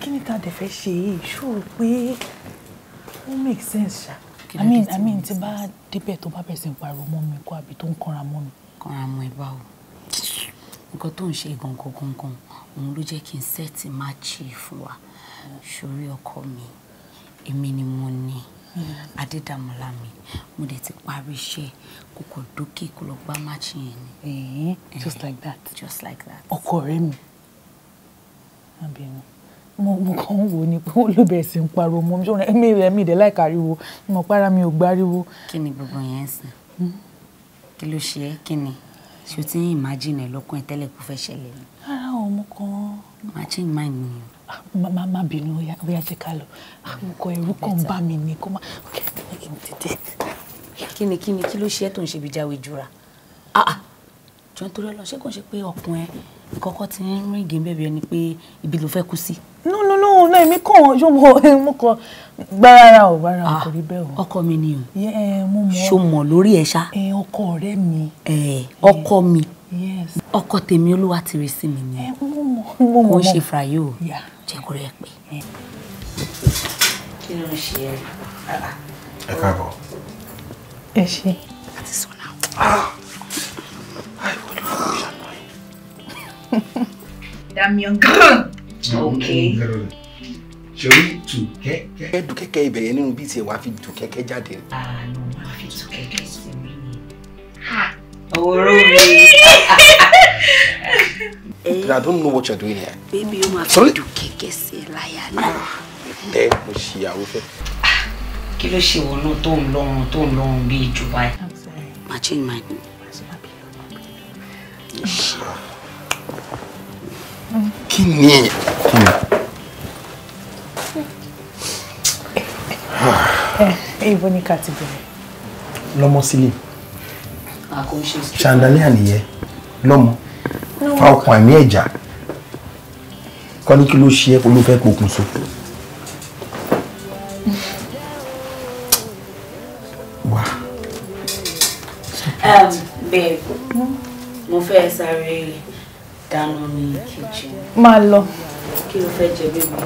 Kí ni tá dẹ̀ fẹ́ ṣe yìí? Ṣó pé ó make sense ṣá. I mean tí bá débẹ̀ tó bá bẹ̀rẹ̀ sí ń pariwo mọ́ mi kó àbí tó ń kanra mọ́ mi. Kanra mọ́ ẹ báwo? Nǹkan tó ń ṣe gangan òun ló jẹ́ kí n sẹ́ẹ̀tì máàchì fún wa. Ṣorí ọkọ mi, èmi ni mo ní. Adédàmọ́lá mi, mo dẹ̀ ti parí iṣẹ́ kókò dókè kó lọ gbá máàchì yẹn ni. Just like that. Just like that. Ọkọ rẹ mi. Mo kàn ń wò ni pé ó ló bẹ̀rẹ̀ sí ń pariwo mọ́ mi. Ṣé èmi dẹ̀ láìka ariwo? Mo para mi ò gbáriwo. Kí ni gbogbo yẹn sìn? Kí ló ṣe é? Kí ni? Ṣé o ti ń imagine lọ́kàn ẹ tẹ́lẹ̀ kó fẹ́ ṣẹlẹ̀ ni? Rárá o, mo kàn. Máa change mind mi. Má bínú, ó yá jẹ́ ká lọ. Mo kọ ẹ̀rù kan bá mi ni kó má. Kí ló ṣe é tó ń ṣe bí jáwé jura? Jọ nítorí Ọlọ́run ṣé kò ṣe pé ọkùnrin kọ́kọ́ ti ń rìn gé bẹ́ẹ̀ ni pé ibi ló fẹ́ kú sí. No, èmi kàn mo kàn gbára o kò rí bẹ́ẹ̀ o. Ọkọ mi ni o. Mo mọ̀. Ṣo mọ̀ lórí ẹ̀ ṣá? Ọkọ ọ̀rẹ́ mi. Ọkọ mi. Yes. Ọkọ tèmi olúwa ti rí sí mi ni. Mo mọ̀. Kò ń ṣe fàyè o. Jẹ́ kó rẹ̀ pé. Kí ló ń ṣe ẹ́? Ẹ káàbọ̀. Ẹ ṣé. Àti sọ náà. Damian gun. Okay. Ṣorí tù kẹ́kẹ́. Dùn kẹ́kẹ́ ibẹ̀ yẹn nínú bí tiẹ̀ wá fi dùn kẹ́kẹ́ jáde. No, máa fi tù kẹ́kẹ́ sí mi ni. Ọ̀rọ̀ mi. I don't know what you're doing here. Baby, o máa fi dùn kẹ́kẹ́ sí ẹ láyà ni. Mo ṣì ìyàwó fẹ́. Kí ló ṣe wọnú tó ń lọ́rùn bí ìjù báyìí? Máa change mind mi. Kí ni? Ibo ni ká ti bẹ̀rẹ̀? Lọ́mọ sílé. Àkóńṣe street. Chandelier nìyẹn. Lọ́mọ. Fa ọkàn àmì ẹ̀já. Kọ́ ní kí ló ṣe é kó ló fẹ́ pokùnso. Wá. Babe, mo fẹ́ sáré dáná ní kitchen. Máa lọ. Kí ló fẹ́ jẹ baby?